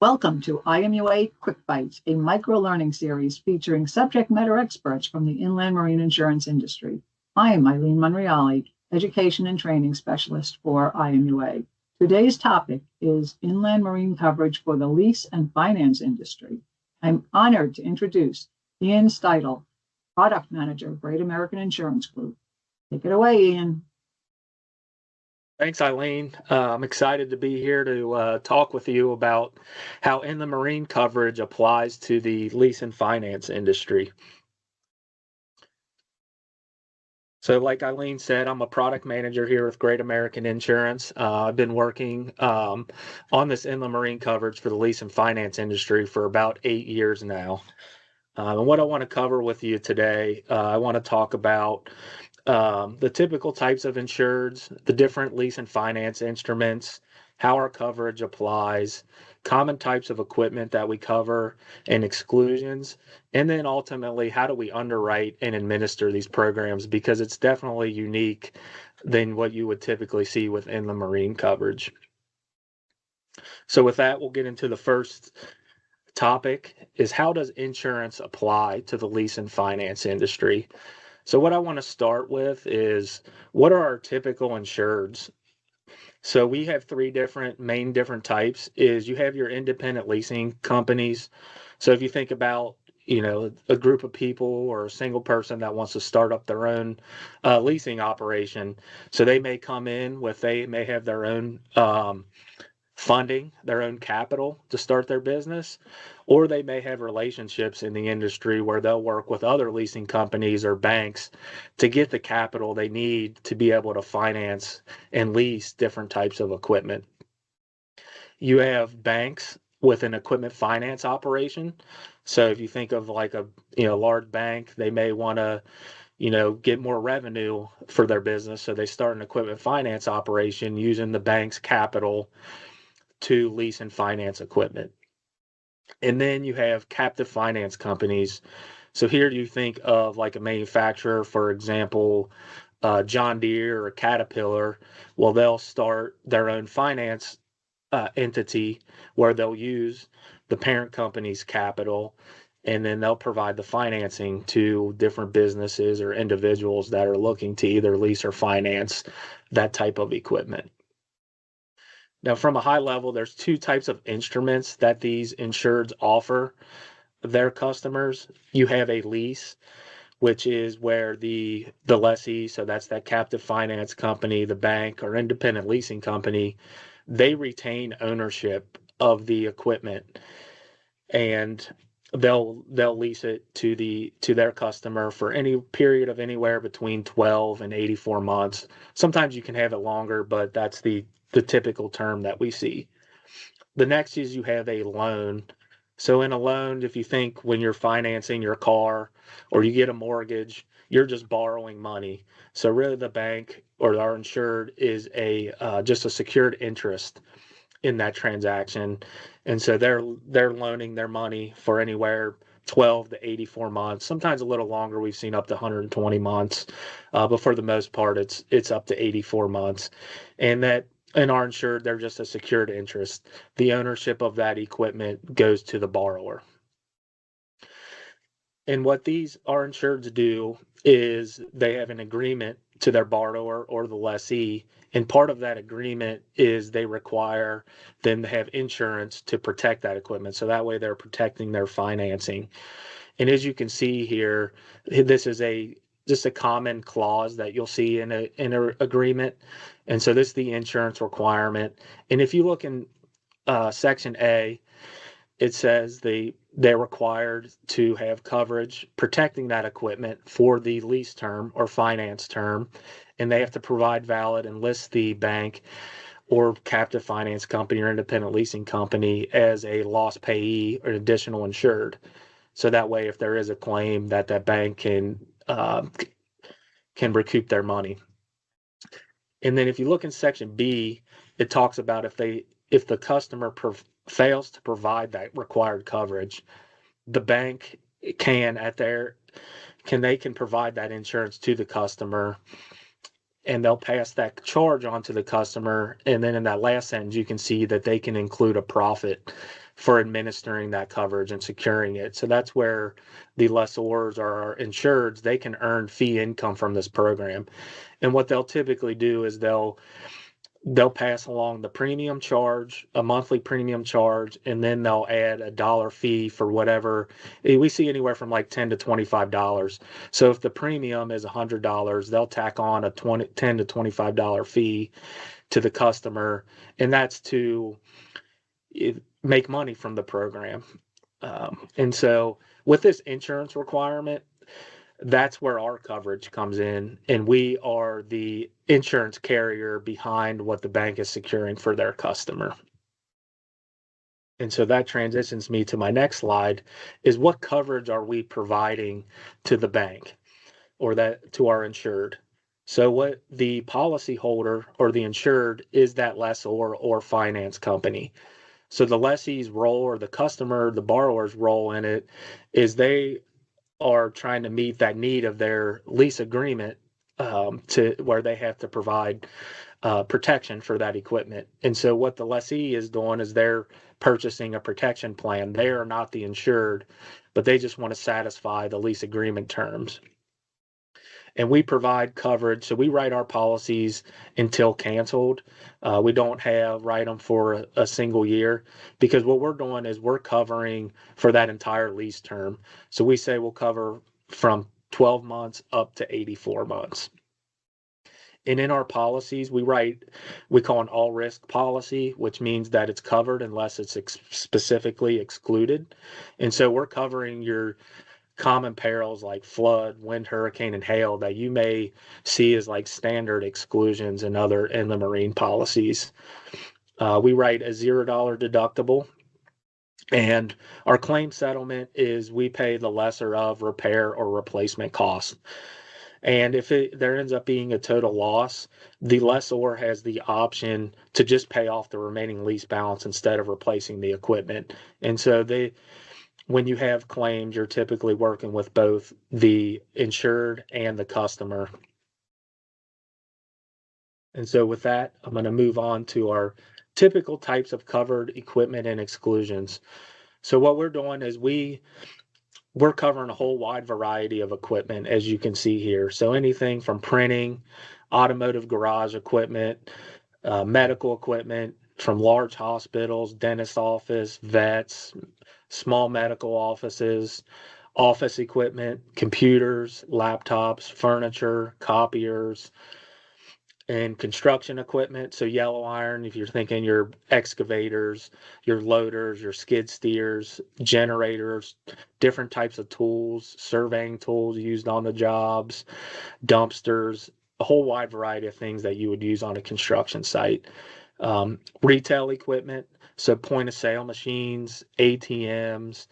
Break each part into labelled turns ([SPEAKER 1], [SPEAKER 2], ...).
[SPEAKER 1] Welcome to IMUA Quick Bites, a micro-learning series featuring subject matter experts from the inland marine insurance industry. I am Eileen Monreale, Education and Training Specialist for IMUA. Today's topic is inland marine coverage for the lease and finance industry. I'm honored to introduce Ian Steitel, Product Manager, Great American Insurance Group. Take it away, Ian.
[SPEAKER 2] Thanks, Eileen. I'm excited to be here to talk with you about how inland marine coverage applies to the lease and finance industry. So like Eileen said, I'm a product manager here with Great American Insurance. I've been working on this inland marine coverage for the lease and finance industry for about 8 years now. And what I want to cover with you today, I want to talk about the typical types of insureds, the different lease and finance instruments, how our coverage applies, common types of equipment that we cover, and exclusions, and then ultimately how do we underwrite and administer these programs, because it's definitely unique than what you would typically see within the marine coverage. So with that, we'll get into the first topic, is how does insurance apply to the lease and finance industry? So what I want to start with is, what are our typical insureds? So we have three main different types. Is you have your independent leasing companies. So if you think about, a group of people or a single person that wants to start up their own leasing operation. So they may come in they may have their own funding, their own capital to start their business, or they may have relationships in the industry where they'll work with other leasing companies or banks to get the capital they need to be able to finance and lease different types of equipment. You have banks with an equipment finance operation. So if you think of like a large bank, they may want to get more revenue for their business, so they start an equipment finance operation using the bank's capital to lease and finance equipment. And then you have captive finance companies. So here you think of like a manufacturer, for example, John Deere or Caterpillar. Well, they'll start their own finance entity where they'll use the parent company's capital, and then they'll provide the financing to different businesses or individuals that are looking to either lease or finance that type of equipment. Now, from a high level, there's two types of instruments that these insureds offer their customers. You have a lease, which is where the lessee, so that's that captive finance company, the bank or independent leasing company, they retain ownership of the equipment, and they'll lease it to their customer for any period of anywhere between 12 and 84 months. Sometimes you can have it longer, but that's the typical term that we see. The next is you have a loan. So in a loan, if you think when you're financing your car or you get a mortgage, you're just borrowing money. So really the bank or our insured is just a secured interest in that transaction. And so they're loaning their money for anywhere 12 to 84 months, sometimes a little longer. We've seen up to 120 months, but for the most part, it's up to 84 months. And our insured, they're just a secured interest. The ownership of that equipment goes to the borrower. And what our insureds do is they have an agreement to their borrower or the lessee. And part of that agreement is they require them to have insurance to protect that equipment. So that way they're protecting their financing. And as you can see here, this is just a common clause that you'll see in an agreement. And so this is the insurance requirement. And if you look in Section A, it says they're required to have coverage protecting that equipment for the lease term or finance term, and they have to provide valid and list the bank or captive finance company or independent leasing company as a loss payee or additional insured. So that way, if there is a claim, that bank can recoup their money. And then if you look in Section B, it talks about if the customer fails to provide that required coverage, the bank can provide that insurance to the customer, and they'll pass that charge on to the customer. And then in that last sentence, you can see that they can include a profit for administering that coverage and securing it. So that's where the lessors or our insureds, they can earn fee income from this program. And what they'll typically do is they'll pass along the premium charge, a monthly premium charge, and then they'll add a dollar fee for whatever. We see anywhere from like $10 to $25. So if the premium is $100, they'll tack on a $10 to $25 fee to the customer, and that's to make money from the program. And so with this insurance requirement, that's where our coverage comes in, and we are the insurance carrier behind what the bank is securing for their customer. And so that transitions me to my next slide, is what coverage are we providing to the bank or that to our insured? So what the policyholder or the insured is that lessor or finance company. So the lessee's role, or the customer, the borrower's role in it, is they are trying to meet that need of their lease agreement, to where they have to provide protection for that equipment. And so what the lessee is doing is they're purchasing a protection plan. They are not the insured, but they just want to satisfy the lease agreement terms. And we provide coverage. So we write our policies until canceled. We don't write them for a single year, because what we're doing is we're covering for that entire lease term. So we say we'll cover from 12 months up to 84 months. And in our policies, we call an all risk policy, which means that it's covered unless it's specifically excluded. And so we're covering your common perils like flood, wind, hurricane, and hail that you may see as like standard exclusions in other inland marine policies. We write a $0 deductible, and our claim settlement is we pay the lesser of repair or replacement costs. And if there ends up being a total loss, the lessor has the option to just pay off the remaining lease balance instead of replacing the equipment. And so when you have claims, you're typically working with both the insured and the customer. And so with that, I'm going to move on to our typical types of covered equipment and exclusions. So what we're doing is we're covering a whole wide variety of equipment, as you can see here. So anything from printing, automotive garage equipment, medical equipment from large hospitals, dentist office, vets, small medical offices, office equipment, computers, laptops, furniture, copiers, and construction equipment. So yellow iron, if you're thinking your excavators, your loaders, your skid steers, generators, different types of tools, surveying tools used on the jobs, dumpsters, a whole wide variety of things that you would use on a construction site. Retail equipment, so point of sale machines, ATMs,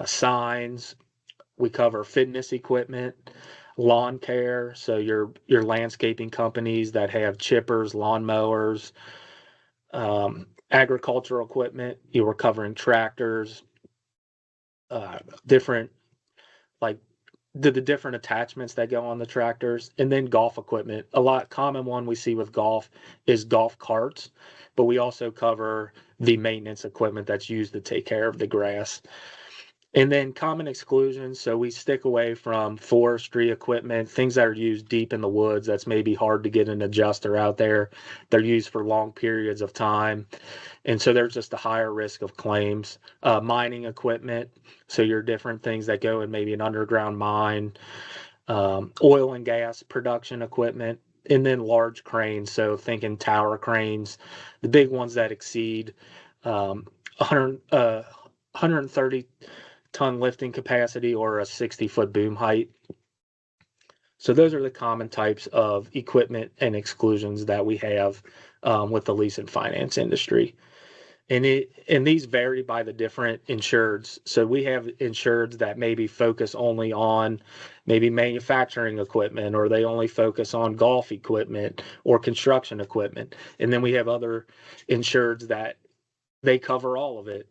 [SPEAKER 2] signs. We cover fitness equipment, lawn care, so your landscaping companies that have chippers, lawnmowers, agricultural equipment. You were covering tractors, different like the different attachments that go on the tractors, and then golf equipment. A common one we see with golf is golf carts, but we also cover the maintenance equipment that's used to take care of the grass. And then common exclusions, so we stick away from forestry equipment, things that are used deep in the woods that's maybe hard to get an adjuster out there. They're used for long periods of time. And so there's just a higher risk of claims. Mining equipment, so your different things that go in maybe an underground mine, oil and gas production equipment, and then large cranes, so thinking tower cranes, the big ones that exceed 130 ton lifting capacity or a 60-foot boom height. So those are the common types of equipment and exclusions that we have with the lease and finance industry. And these vary by the different insureds. So we have insureds that maybe focus only on maybe manufacturing equipment, or they only focus on golf equipment or construction equipment. And then we have other insureds that they cover all of it.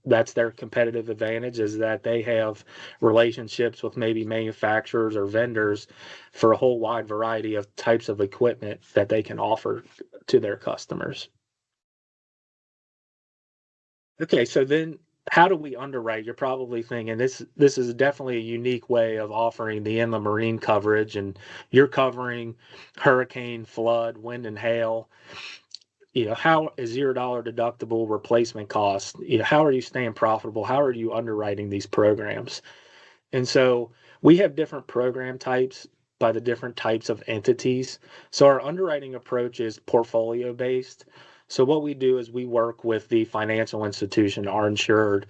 [SPEAKER 2] That's their competitive advantage, is that they have relationships with maybe manufacturers or vendors for a whole wide variety of types of equipment that they can offer to their customers. Okay, so then how do we underwrite? You're probably thinking this is definitely a unique way of offering the inland marine coverage, and you're covering hurricane, flood, wind, and hail. How is $0 deductible replacement cost? How are you staying profitable? How are you underwriting these programs? And so we have different program types by the different types of entities. So our underwriting approach is portfolio based. So what we do is we work with the financial institution, our insured,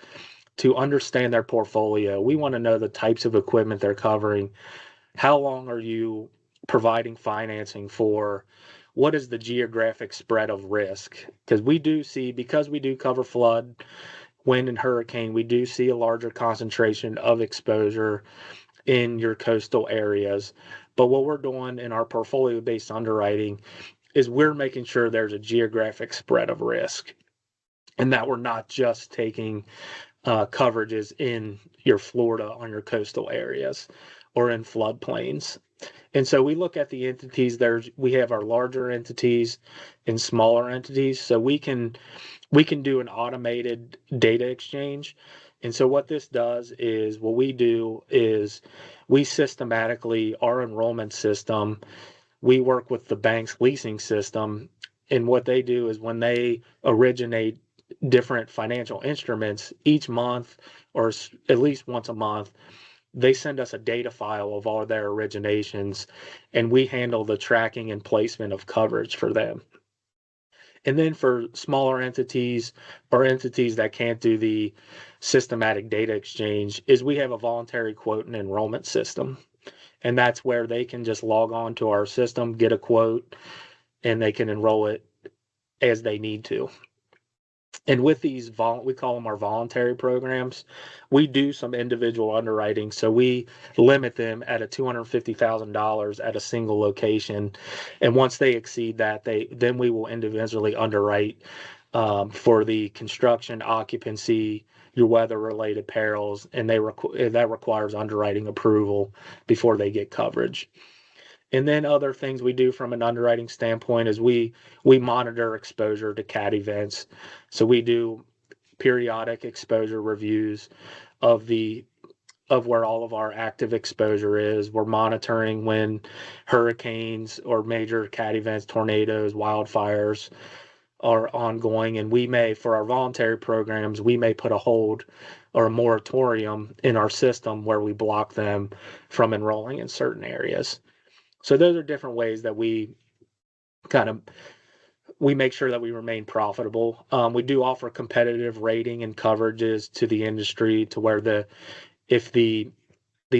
[SPEAKER 2] to understand their portfolio. We want to know the types of equipment they're covering. How long are you providing financing for? What is the geographic spread of risk? Because we do cover flood, wind, and hurricane, we do see a larger concentration of exposure in your coastal areas. But what we're doing in our portfolio based underwriting is we're making sure there's a geographic spread of risk and that we're not just taking coverages in your Florida on your coastal areas or in floodplains. And so we look at the entities. We have our larger entities and smaller entities. So we can do an automated data exchange. And so what this does is what we do is we systematically, our enrollment system, we work with the bank's leasing system. And what they do is when they originate different financial instruments each month or at least once a month, they send us a data file of all their originations, and we handle the tracking and placement of coverage for them. And then for smaller entities or entities that can't do the systematic data exchange, is we have a voluntary quote and enrollment system. And that's where they can just log on to our system, get a quote, and they can enroll it as they need to. And with these, we call them our voluntary programs, we do some individual underwriting. So we limit them at a $250,000 at a single location. And once they exceed that, then we will individually underwrite for the construction, occupancy, your weather-related perils, and that requires underwriting approval before they get coverage. And then other things we do from an underwriting standpoint is we monitor exposure to cat events. So we do periodic exposure reviews of where all of our active exposure is. We're monitoring when hurricanes or major cat events, tornadoes, wildfires are ongoing, and we may, for our voluntary programs, we may put a hold or a moratorium in our system where we block them from enrolling in certain areas. So those are different ways that we make sure that we remain profitable. We do offer competitive rating and coverages to the industry to where if the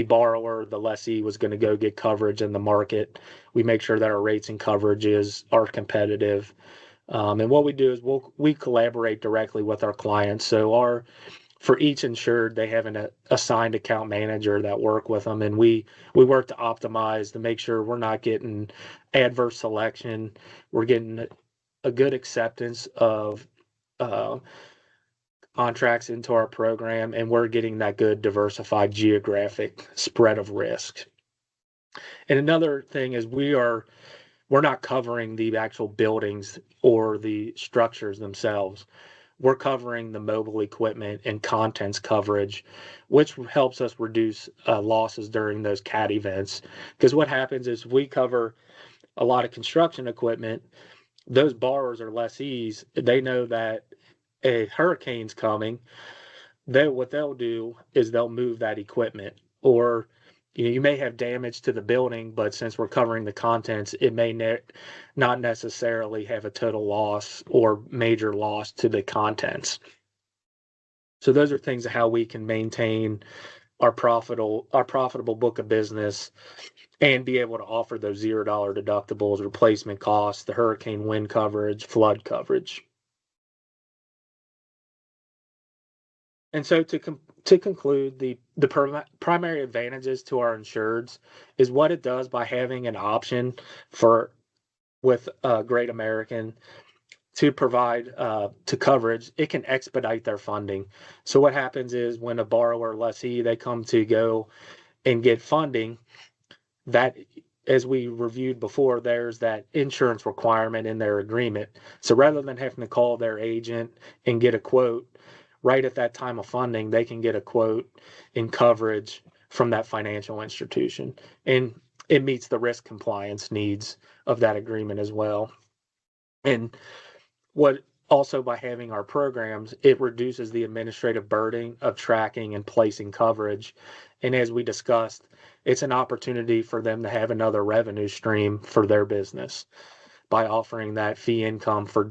[SPEAKER 2] borrower, the lessee, was going to go get coverage in the market, we make sure that our rates and coverages are competitive. And what we do is we collaborate directly with our clients. So for each insured, they have an assigned account manager that work with them, and we work to optimize to make sure we're not getting adverse selection. We're getting a good acceptance of contracts into our program, and we're getting that good diversified geographic spread of risk. And another thing is we're not covering the actual buildings or the structures themselves. We're covering the mobile equipment and contents coverage, which helps us reduce losses during those cat events. Because what happens is we cover a lot of construction equipment, those borrowers or lessees, they know that a hurricane's coming. What they'll do is they'll move that equipment, or you may have damage to the building, but since we're covering the contents, it may not necessarily have a total loss or major loss to the contents. So those are things of how we can maintain our profitable book of business and be able to offer those $0 deductibles, replacement costs, the hurricane wind coverage, flood coverage. And so to conclude, the primary advantages to our insureds is what it does by having an option with Great American to provide to coverage. It can expedite their funding. So what happens is when a borrower lessee, they come to go and get funding, that, as we reviewed before, there's that insurance requirement in their agreement. So rather than having to call their agent and get a quote, right at that time of funding, they can get a quote in coverage from that financial institution. And it meets the risk compliance needs of that agreement as well. And what also, by having our programs, it reduces the administrative burden of tracking and placing coverage. And as we discussed, it's an opportunity for them to have another revenue stream for their business by offering that fee income for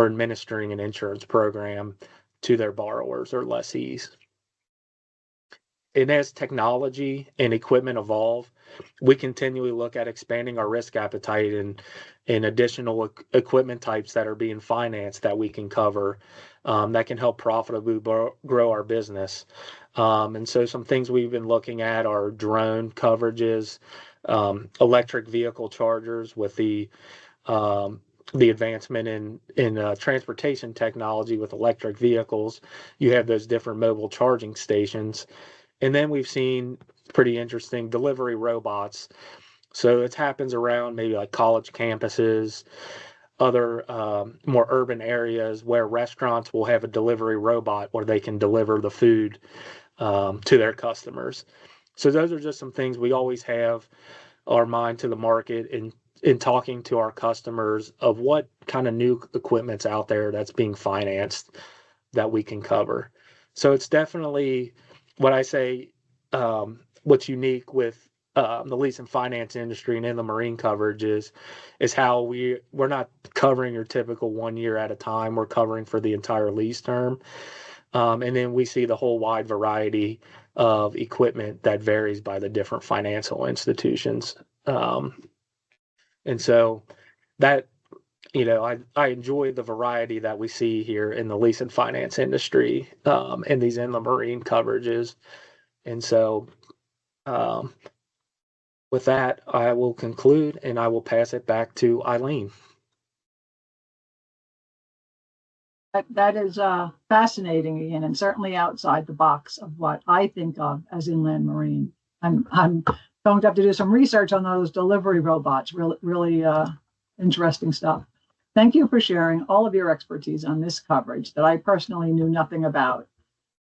[SPEAKER 2] administering an insurance program to their borrowers or lessees. And as technology and equipment evolve, we continually look at expanding our risk appetite and additional equipment types that are being financed that we can cover that can help profitably grow our business. And so some things we've been looking at are drone coverages, electric vehicle chargers with the advancement in transportation technology with electric vehicles. You have those different mobile charging stations. And then we've seen pretty interesting delivery robots. So it happens around maybe like college campuses, other more urban areas where restaurants will have a delivery robot where they can deliver the food to their customers. So those are just some things we always have our mind to the market in talking to our customers of what kind of new equipment's out there that's being financed that we can cover. So it's definitely what I say, what's unique with the lease and finance industry and in the marine coverage is how we're not covering your typical 1 year at a time. We're covering for the entire lease term. And then we see the whole wide variety of equipment that varies by the different financial institutions. And so that, I enjoy the variety that we see here in the lease and finance industry and these inland marine coverages. And so with that, I will conclude and I will pass it back to Eileen.
[SPEAKER 1] That is fascinating, Ian, and certainly outside the box of what I think of as inland marine. I'm going to have to do some research on those delivery robots. Really interesting stuff. Thank you for sharing all of your expertise on this coverage that I personally knew nothing about.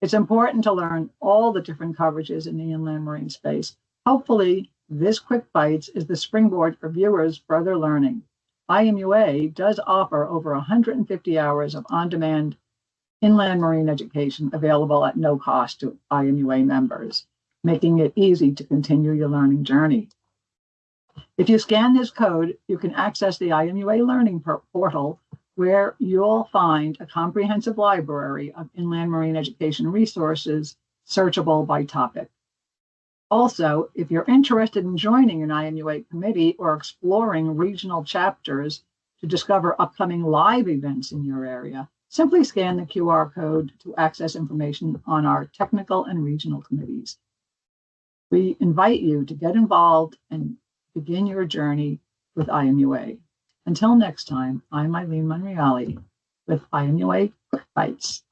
[SPEAKER 1] It's important to learn all the different coverages in the inland marine space. Hopefully, this Quick Bites is the springboard for viewers' further learning. IMUA does offer over 150 hours of on-demand inland marine education available at no cost to IMUA members, making it easy to continue your learning journey. If you scan this code, you can access the IMUA Learning Portal, where you'll find a comprehensive library of inland marine education resources searchable by topic. Also, if you're interested in joining an IMUA committee or exploring regional chapters to discover upcoming live events in your area, simply scan the QR code to access information on our technical and regional committees. We invite you to get involved and begin your journey with IMUA. Until next time, I'm Eileen Monreale with IMUA Quick Bites.